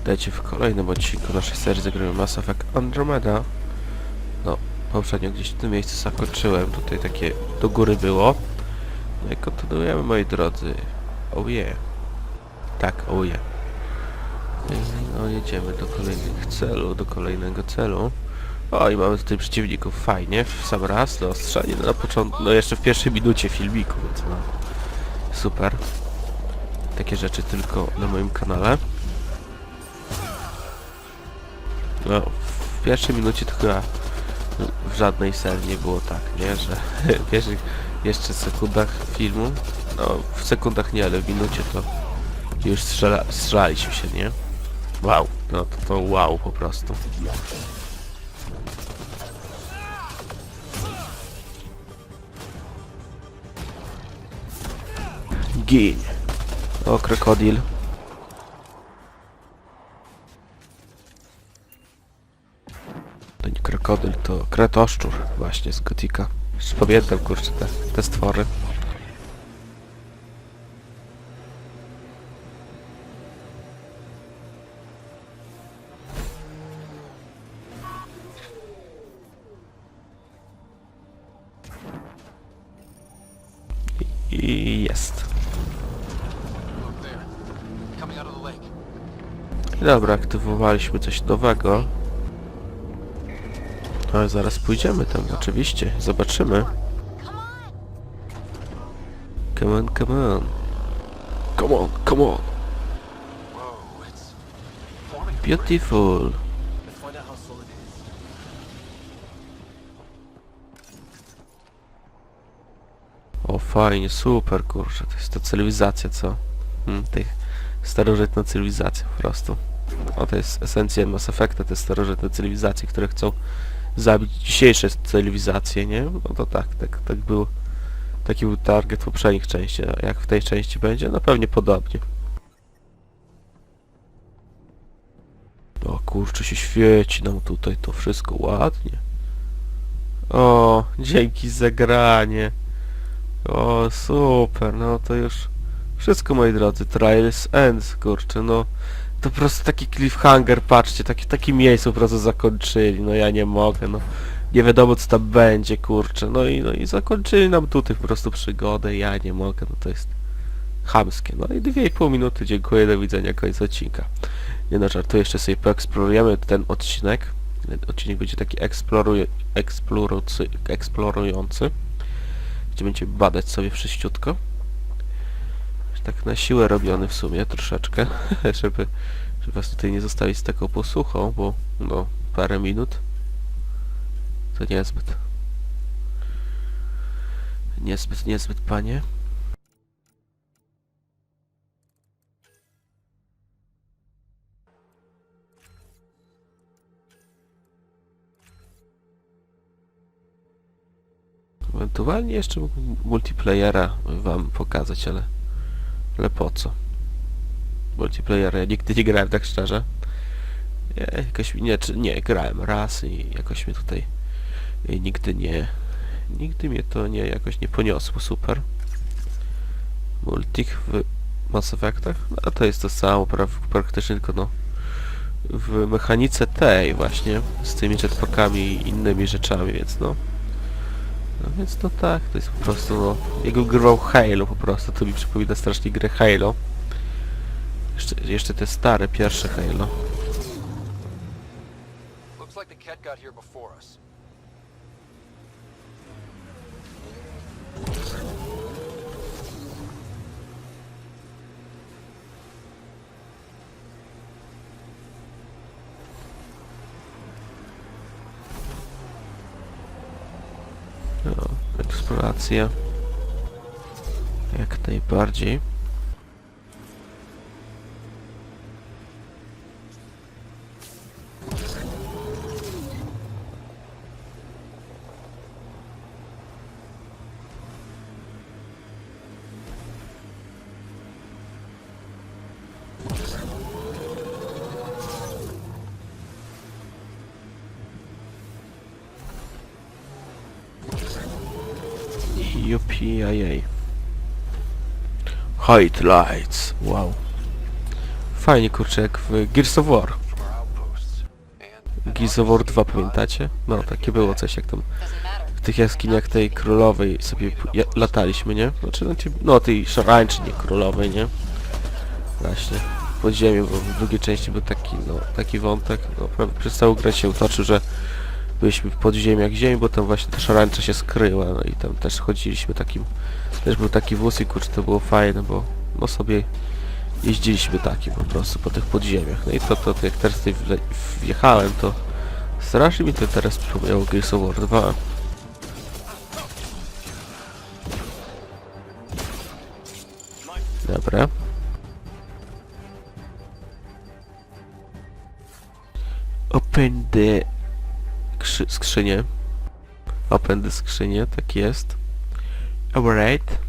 Witajcie w kolejnym odcinku naszej serii Zagrajmy Mass Effect Andromeda. No, poprzednio gdzieś w tym miejscu zakończyłem, tutaj takie do góry było. No i kontynuujemy, moi drodzy. Oh yeah. Tak, oh yeah. No, jedziemy do kolejnego celu. O, i mamy tutaj przeciwników, fajnie, w sam raz, no, ostrzanie na początku, no jeszcze w pierwszej minucie filmiku, więc no, super. Takie rzeczy tylko na moim kanale. No, w pierwszej minucie to chyba w żadnej serii nie było tak, nie? Że w pierwszych jeszcze sekundach filmu, no w sekundach nie, ale w minucie to już strzelaliśmy się, nie? Wow, no to wow po prostu. Gin. O, krokodyl. To nie krokodyl, to kretoszczur właśnie z Gotika. Już pamiętam, kurczę, te stwory. I jest. Dobra, aktywowaliśmy coś nowego. Ale zaraz pójdziemy tam, oczywiście. Zobaczymy. Come on, come on. Come on, come on. Beautiful. O, fajnie, super, kurczę. To jest ta cywilizacja, co? Tych starożytna cywilizacja po prostu. O, to jest esencja Mass Effecta, te starożytne cywilizacje, które chcą zabić dzisiejsze cywilizacje, nie? No to tak był. Taki był target w poprzednich częściach. A jak w tej części będzie? No pewnie podobnie. O kurczę, się świeci nam tutaj to wszystko ładnie. O, dzięki za granie. O, super, no to już wszystko, moi drodzy. Trials Ends, kurczę, no to po prostu taki cliffhanger, patrzcie, takie miejsce po prostu zakończyli, no ja nie mogę, no nie wiadomo co tam będzie, kurczę, no i zakończyli nam tutaj po prostu przygodę, ja nie mogę, no to jest chamskie. No i 2,5 minuty, dziękuję, do widzenia, koniec odcinka. Nie no, żartuję, jeszcze sobie poeksplorujemy ten odcinek. Odcinek będzie taki eksplorujący, gdzie będziemy badać sobie wszyściutko. Tak na siłę robiony w sumie, troszeczkę, żeby was tutaj nie zostawić z taką posłuchą, bo no, parę minut to niezbyt, panie. Ewentualnie jeszcze multiplayera wam pokazać, ale po co? Multiplayera ja nigdy nie grałem, tak szczerze. Jakoś nie, grałem raz i jakoś mnie tutaj nigdy mnie to jakoś nie poniosło, super. Multik w Mass Effectach? No to jest to samo, praktycznie tylko no w mechanice tej właśnie, z tymi jetpackami i innymi rzeczami, więc no. No więc no tak, to jest po prostu, no, jakbym grywał Halo po prostu, to mi przypomina strasznie grę Halo. Jeszcze te stare, pierwsze Halo. No, eksploracja. Jak najbardziej. UPIA. Highlights. Wow. fajnie, kurczę, jak w Gears of War. Gears of War 2, pamiętacie? No, takie było coś, jak tam w tych jaskiniach tej królowej sobie lataliśmy, nie? Znaczy, no tej szarańczy, nie królowej, nie? Właśnie, w podziemiu, bo w drugiej części był taki, no, taki wątek, no, prawie przez całą grę się utoczył, że byliśmy w podziemiach ziemi, bo tam właśnie ta szarańcza się skryła, no i tam też chodziliśmy takim, też był taki wóz i kurczę, to było fajne, bo no sobie jeździliśmy takim po prostu po tych podziemiach, no i to jak teraz tutaj wjechałem, to strasznie mi to teraz przypomniało Gears of War 2. Dobra. Open the skrzynię. Open the skrzynię, tak jest. Alright.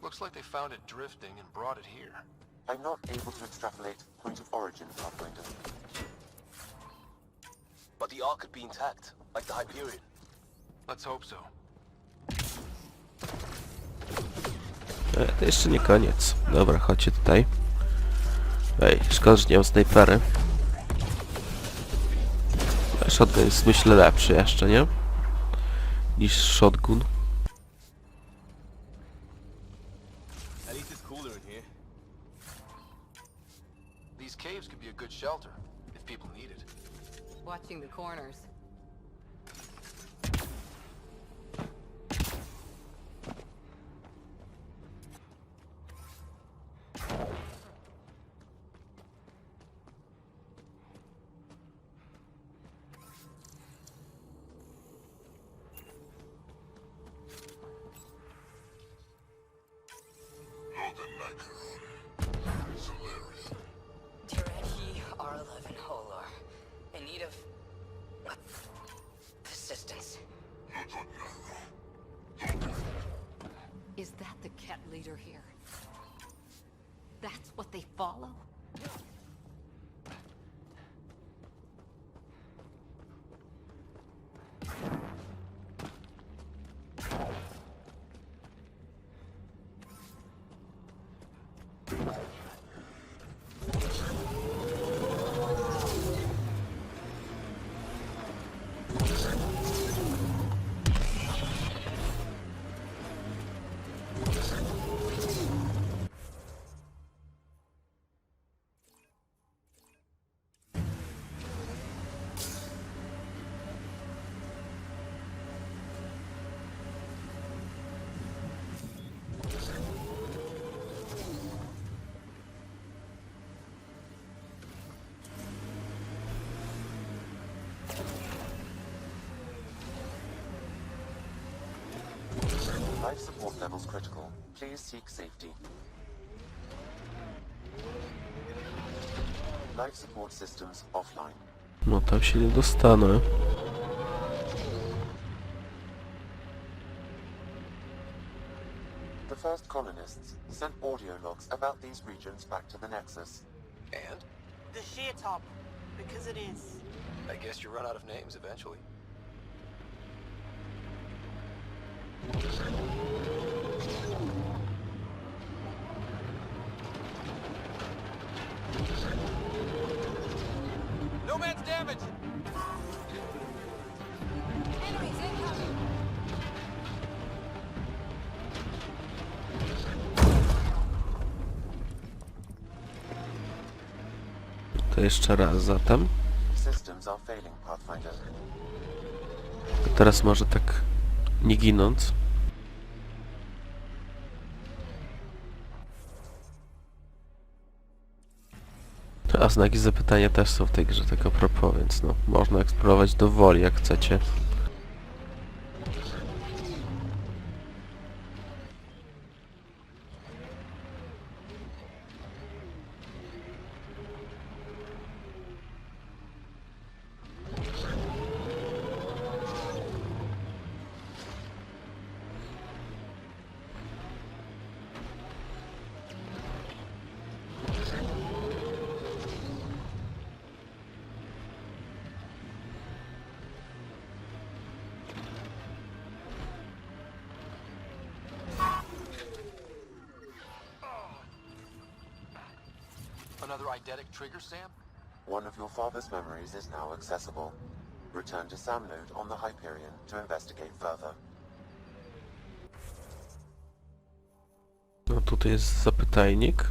Looks like they found it drifting and brought it here. I'm not able to extrapolate point of origin, Pathfinder. But the Ark could be intact, like the Hyperion. Let's hope so. To jeszcze nie koniec. Dobra, chodźcie tutaj. Ej, szkoda, że nie mam snajpery. Shotgun jest, myślę, lepszy jeszcze, nie? Niż shotgun. At least it's cooler in here. These caves could be a good shelter, if people need it. Watching the corners. Tireti R11 Holar. In need of assistance. Is that the cat leader here? That's what they follow? Life support levels critical. Please seek safety. Life support systems offline. No tam się nie dostanę. The first colonists sent audio logs about these regions back to the Nexus. And? The sheer top, because it is. I guess you run out of names eventually. No man's damage! Enemies incoming! To jeszcze raz zatem. Systems are failing, Pathfinder. Teraz może tak nie ginąc. A znaki zapytania też są w tej grze, tak a propos, więc no, można eksplorować do woli, jak chcecie. Another eidetic trigger, Sam? One of your father's memories is now accessible. Return to Sam node on the Hyperion to investigate further. No tutaj jest zapytajnik.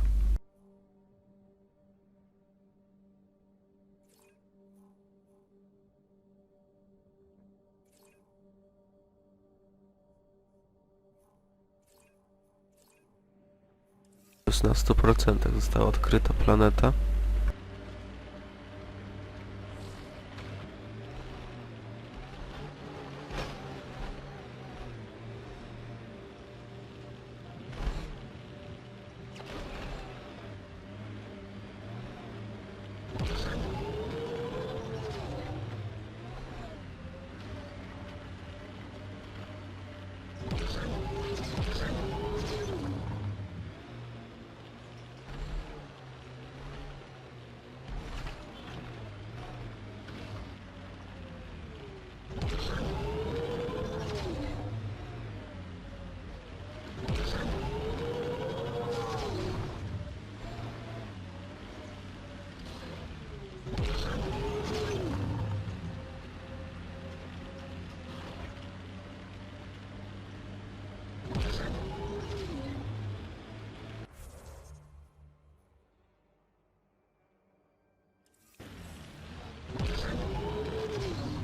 Na 100% została odkryta planeta.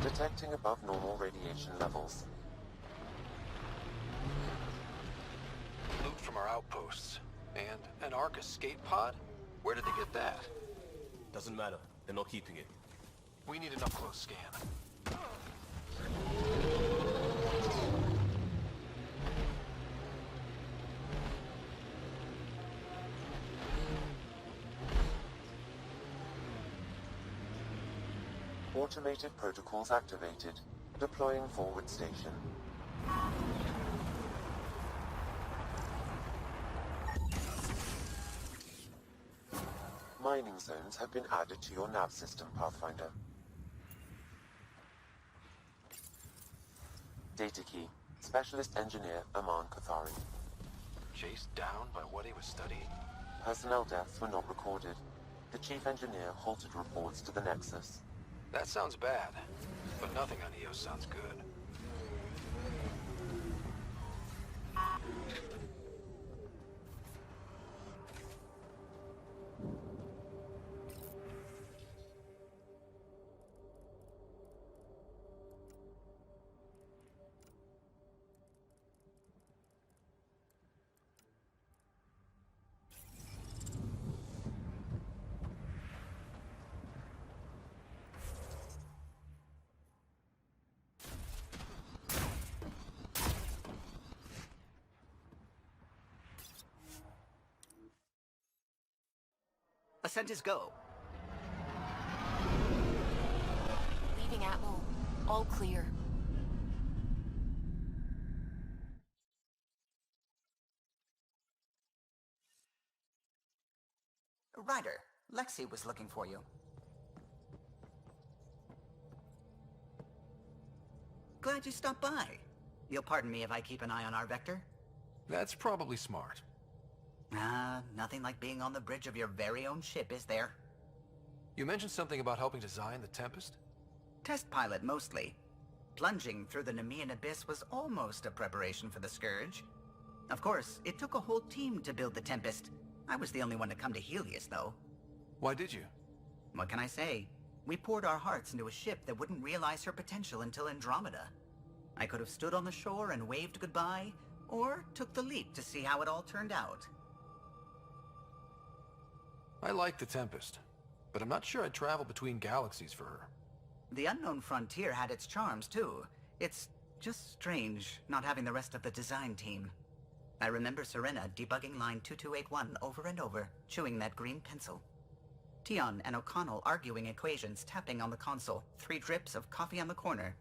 Detecting above normal radiation levels. Loot from our outposts. And an Ark escape pod? Where did they get that? Doesn't matter. They're not keeping it. We need an up-close scan. Automated protocols activated. Deploying forward station. Mining zones have been added to your nav system, Pathfinder. Data key. Specialist Engineer Aman Kathari. Chased down by what he was studying? Personnel deaths were not recorded. The Chief Engineer halted reports to the Nexus. That sounds bad, but nothing on EOS sounds good. Ascent is go. Leaving Atmo. All clear. Ryder, Lexi was looking for you. Glad you stopped by. You'll pardon me if I keep an eye on our vector? That's probably smart. Nothing like being on the bridge of your very own ship, is there? You mentioned something about helping design the Tempest? Test pilot, mostly. Plunging through the Nemean abyss was almost a preparation for the Scourge. Of course, it took a whole team to build the Tempest. I was the only one to come to Helios, though. Why did you? What can I say? We poured our hearts into a ship that wouldn't realize her potential until Andromeda. I could have stood on the shore and waved goodbye, or took the leap to see how it all turned out. I like the Tempest, but I'm not sure I'd travel between galaxies for her. The unknown frontier had its charms, too. It's just strange not having the rest of the design team. I remember Serena debugging line 2281 over and over, chewing that green pencil. Tion and O'Connell arguing equations, tapping on the console, 3 drips of coffee on the corner.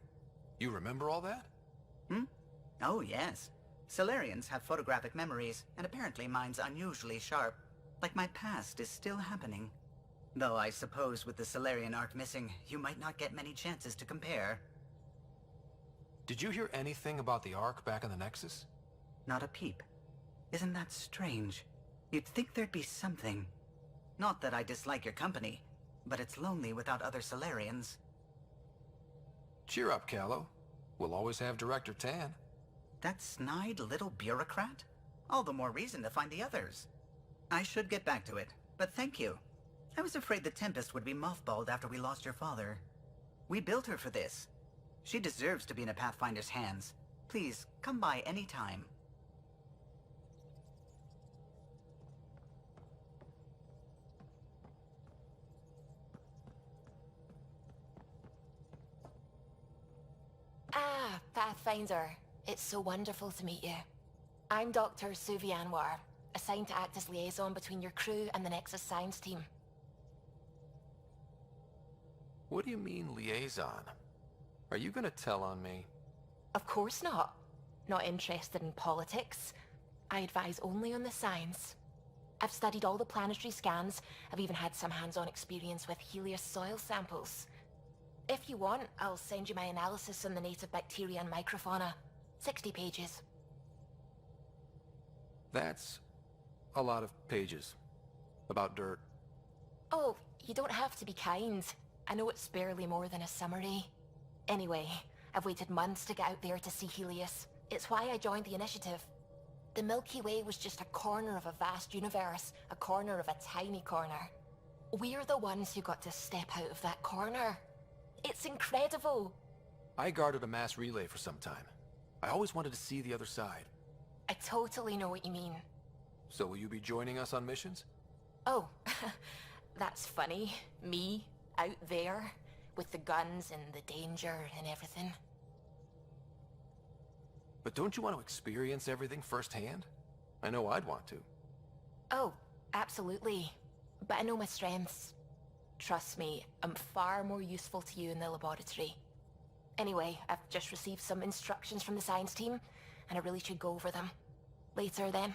You remember all that? Oh, yes. Solarians have photographic memories, and apparently mine's unusually sharp. Like my past is still happening. Though I suppose with the Solarian arc missing, you might not get many chances to compare. Did you hear anything about the Ark back in the Nexus? Not a peep. Isn't that strange? You'd think there'd be something. Not that I dislike your company, but it's lonely without other Solarians. Cheer up, Callow. We'll always have Director Tan. That snide little bureaucrat? All the more reason to find the others. I should get back to it, but thank you. I was afraid the Tempest would be mothballed after we lost your father. We built her for this. She deserves to be in a Pathfinder's hands. Please, come by any time. Ah, Pathfinder. It's so wonderful to meet you. I'm Dr. Suvi Anwar, assigned to act as liaison between your crew and the Nexus Science team. What do you mean, liaison? Are you gonna tell on me? Of course not. Not interested in politics. I advise only on the science. I've studied all the planetary scans. I've even had some hands-on experience with Helios soil samples. If you want, I'll send you my analysis on the native bacteria and microfauna. 60 pages. That's a lot of pages. About dirt. Oh, you don't have to be kind. I know it's barely more than a summary. Anyway, I've waited months to get out there to see Helios. It's why I joined the initiative. The Milky Way was just a corner of a vast universe, a corner of a tiny corner. We're the ones who got to step out of that corner. It's incredible. I guarded a mass relay for some time. I always wanted to see the other side. I totally know what you mean. So will you be joining us on missions? Oh, that's funny. Me, out there, with the guns and the danger and everything. But don't you want to experience everything firsthand? I know I'd want to. Oh, absolutely. But I know my strengths. Trust me, I'm far more useful to you in the laboratory. Anyway, I've just received some instructions from the science team, and I really should go over them. Later, then.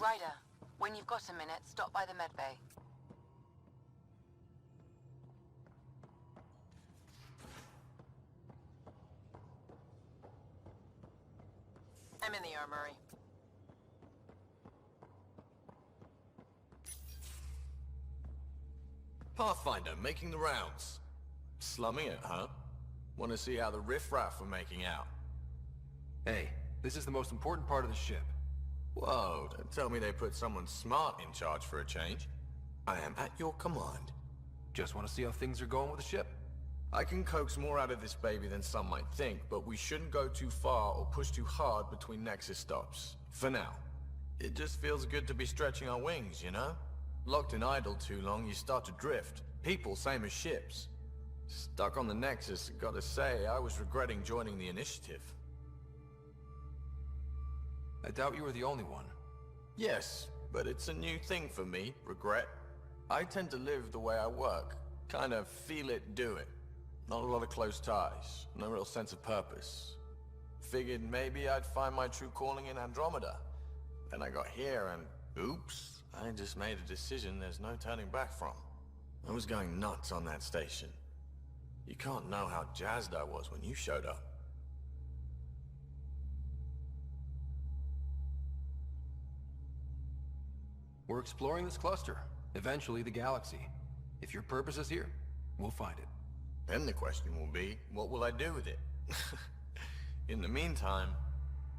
Ryder, when you've got a minute, stop by the medbay. I'm in the armory. Pathfinder, making the rounds. Slumming it, huh? Want to see how the riffraff are making out? Hey, this is the most important part of the ship. Whoa, don't tell me they put someone smart in charge for a change. I am at your command. Just want to see how things are going with the ship. I can coax more out of this baby than some might think, but we shouldn't go too far or push too hard between Nexus stops. For now. It just feels good to be stretching our wings, you know? Locked in idle too long, you start to drift. People, same as ships. Stuck on the Nexus, gotta say, I was regretting joining the initiative. I doubt you were the only one. Yes, but it's a new thing for me, regret. I tend to live the way I work. Kind of feel it, do it. Not a lot of close ties, no real sense of purpose. Figured maybe I'd find my true calling in Andromeda. Then I got here and, oops, I just made a decision there's no turning back from. I was going nuts on that station. You can't know how jazzed I was when you showed up. We're exploring this cluster, eventually the galaxy. If your purpose is here, we'll find it. Then the question will be, what will I do with it? In the meantime,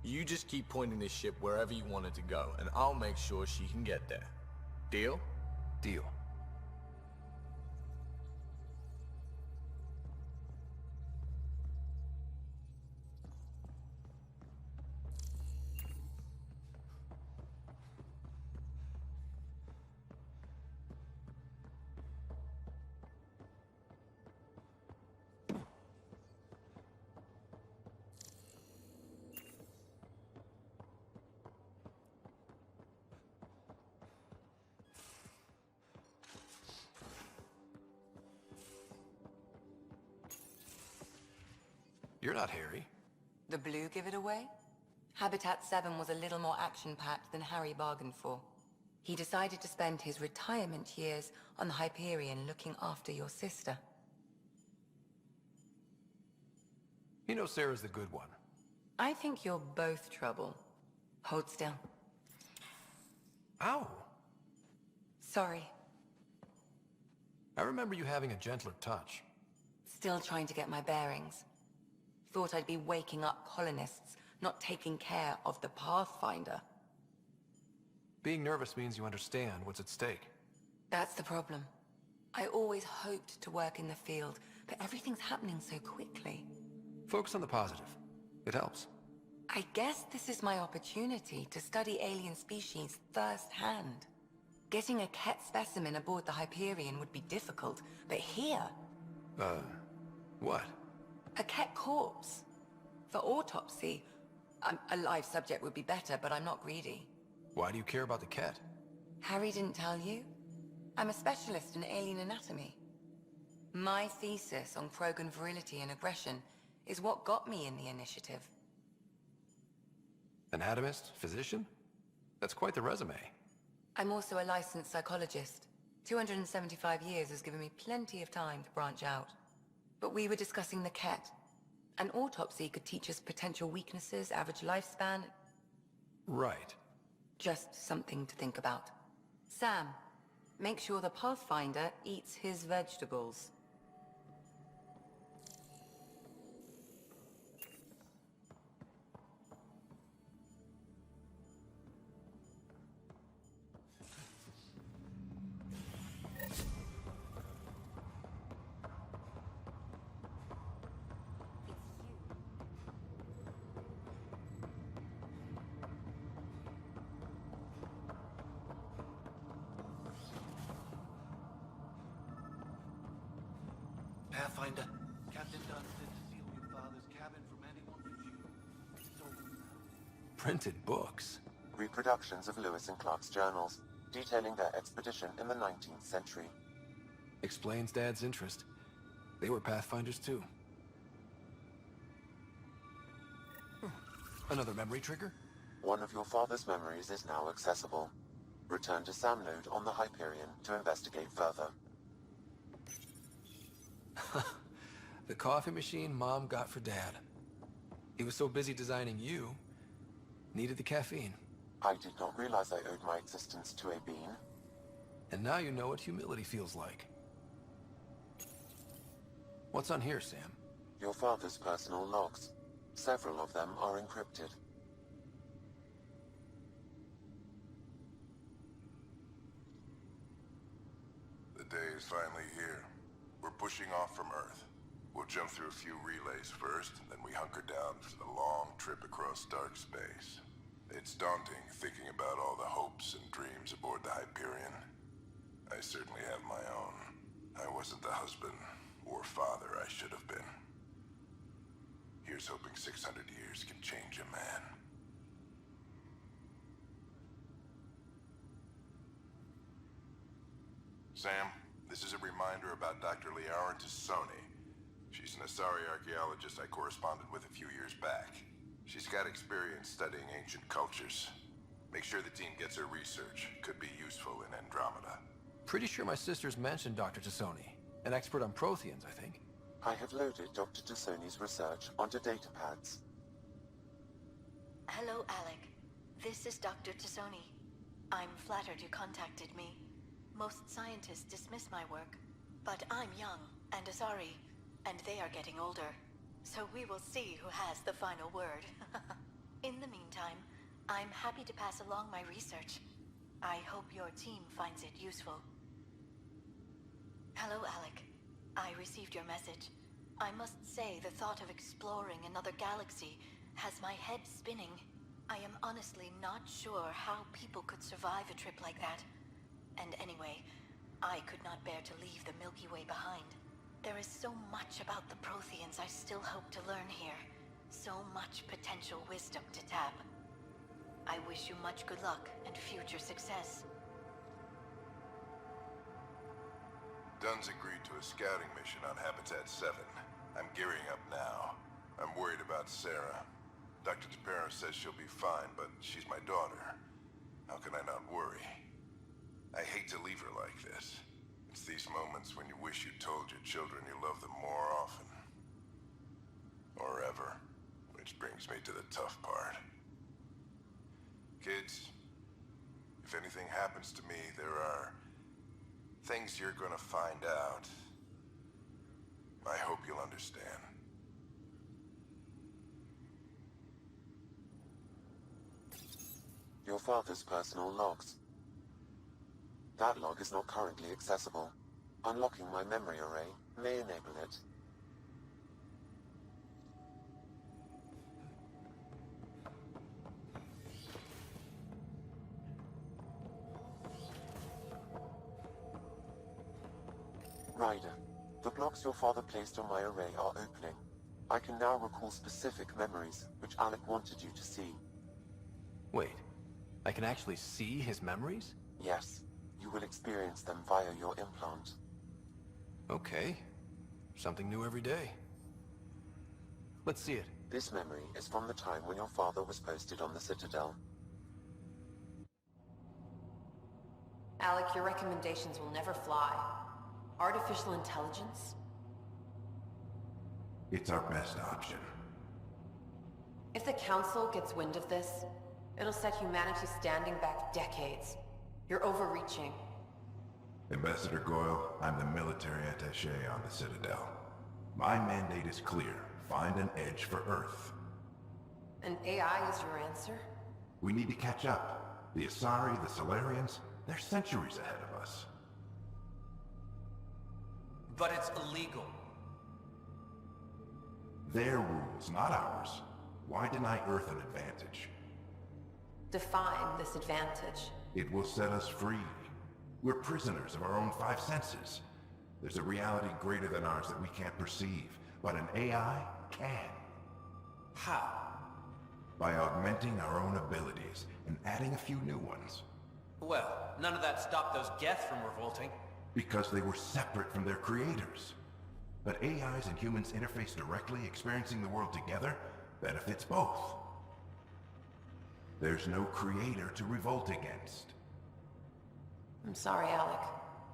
you just keep pointing this ship wherever you want it to go, and I'll make sure she can get there. Deal? Deal. You're not Harry. The blue give it away? Habitat 7 was a little more action-packed than Harry bargained for. He decided to spend his retirement years on the Hyperion looking after your sister. You know Sarah's the good one. I think you're both trouble. Hold still. Ow! Sorry. I remember you having a gentler touch. Still trying to get my bearings. Thought I'd be waking up colonists, not taking care of the Pathfinder. Being nervous means you understand what's at stake. That's the problem. I always hoped to work in the field, but everything's happening so quickly. Focus on the positive. It helps. I guess this is my opportunity to study alien species firsthand. Getting a Ket specimen aboard the Hyperion would be difficult, but here... What? A Ket corpse. For autopsy, a live subject would be better, but I'm not greedy. Why do you care about the cat? Harry didn't tell you? I'm a specialist in alien anatomy. My thesis on Krogan virility and aggression is what got me in the initiative. Anatomist? Physician? That's quite the resume. I'm also a licensed psychologist. 275 years has given me plenty of time to branch out. But we were discussing the Ket. An autopsy could teach us potential weaknesses, average lifespan. Right. Just something to think about. Sam, make sure the Pathfinder eats his vegetables. Pathfinder, Captain Dunn said to seal your father's cabin from anyone but you. It's open now. Printed books. Reproductions of Lewis and Clark's journals, detailing their expedition in the 19th century. Explains Dad's interest. They were Pathfinders too. Another memory trigger? One of your father's memories is now accessible. Return to Sam Node on the Hyperion to investigate further. The coffee machine Mom got for Dad. He was so busy designing you, needed the caffeine. I did not realize I owed my existence to a bean. And now you know what humility feels like. What's on here, Sam? Your father's personal logs. Several of them are encrypted. The day is finally here. We're pushing off from Earth. We'll jump through a few relays first, then we hunker down for the long trip across dark space. It's daunting thinking about all the hopes and dreams aboard the Hyperion. I certainly have my own. I wasn't the husband or father I should have been. Here's hoping 600 years can change a man. Sam, this is a reminder about Dr. Liara Tassoni. She's an Asari archaeologist I corresponded with a few years back. She's got experience studying ancient cultures. Make sure the team gets her research. Could be useful in Andromeda. Pretty sure my sisters mentioned Dr. Tassoni. An expert on Protheans, I think. I have loaded Dr. Tassoni's research onto datapads. Hello, Alec. This is Dr. Tassoni. I'm flattered you contacted me. Most scientists dismiss my work, but I'm young and Asari, and they are getting older. So we will see who has the final word. In the meantime, I'm happy to pass along my research. I hope your team finds it useful. Hello, Alec. I received your message. I must say the thought of exploring another galaxy has my head spinning. I am honestly not sure how people could survive a trip like that. And anyway, I could not bear to leave the Milky Way behind. There is so much about the Protheans I still hope to learn here. So much potential wisdom to tap. I wish you much good luck and future success. Dunn's agreed to a scouting mission on Habitat 7. I'm gearing up now. I'm worried about Sarah. Dr. Tapera says she'll be fine, but she's my daughter. How can I not worry? I hate to leave her like this. It's these moments when you wish you told your children you love them more often. Or ever. Which brings me to the tough part. Kids, if anything happens to me, there are things you're gonna find out. I hope you'll understand. Your father's personal logs. That log is not currently accessible. Unlocking my memory array may enable it. Ryder, the blocks your father placed on my array are opening. I can now recall specific memories, which Alec wanted you to see. Wait, I can actually see his memories? Yes, you will experience them via your implant. Okay. Something new every day. Let's see it. This memory is from the time when your father was posted on the Citadel. Alec, your recommendations will never fly. Artificial intelligence? It's our best option. If the Council gets wind of this, it'll set humanity standing back decades. You're overreaching. Ambassador Goyle, I'm the military attaché on the Citadel. My mandate is clear. Find an edge for Earth. And AI is your answer? We need to catch up. The Asari, the Solarians, they're centuries ahead of us. But it's illegal. Their rules, not ours. Why deny Earth an advantage? Define this advantage. It will set us free. We're prisoners of our own five senses. There's a reality greater than ours that we can't perceive, but an AI can. How? By augmenting our own abilities and adding a few new ones. Well, none of that stopped those Geth from revolting. Because they were separate from their creators. But AIs and humans interface directly, experiencing the world together, benefits both. There's no creator to revolt against. I'm sorry, Alec.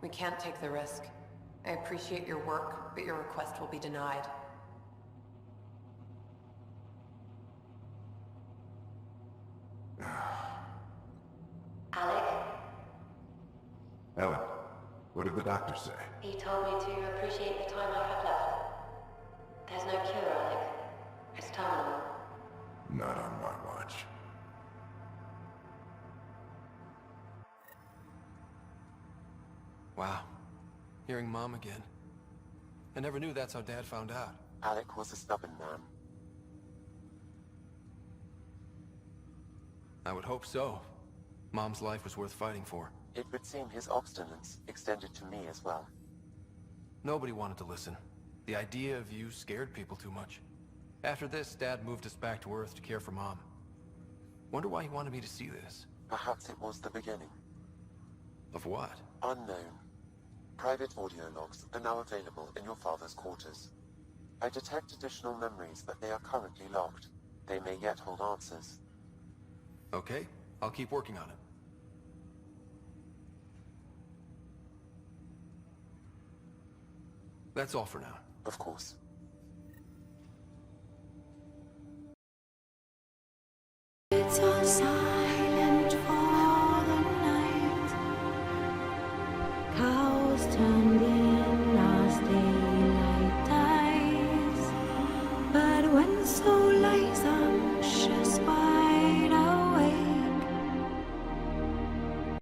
We can't take the risk. I appreciate your work, but your request will be denied. Alec? Ellen, what did the doctor say? He told me to appreciate the time I have left. There's no cure, Alec. It's terminal. Not on my watch. Wow. Hearing Mom again. I never knew that's how Dad found out. Alec was a stubborn man. I would hope so. Mom's life was worth fighting for. It would seem his obstinance extended to me as well. Nobody wanted to listen. The idea of you scared people too much. After this, Dad moved us back to Earth to care for Mom. Wonder why he wanted me to see this. Perhaps it was the beginning. Of what? Unknown. Private audio logs are now available in your father's quarters. I detect additional memories, but they are currently locked. They may yet hold answers. Okay, I'll keep working on it. That's all for now. Of course.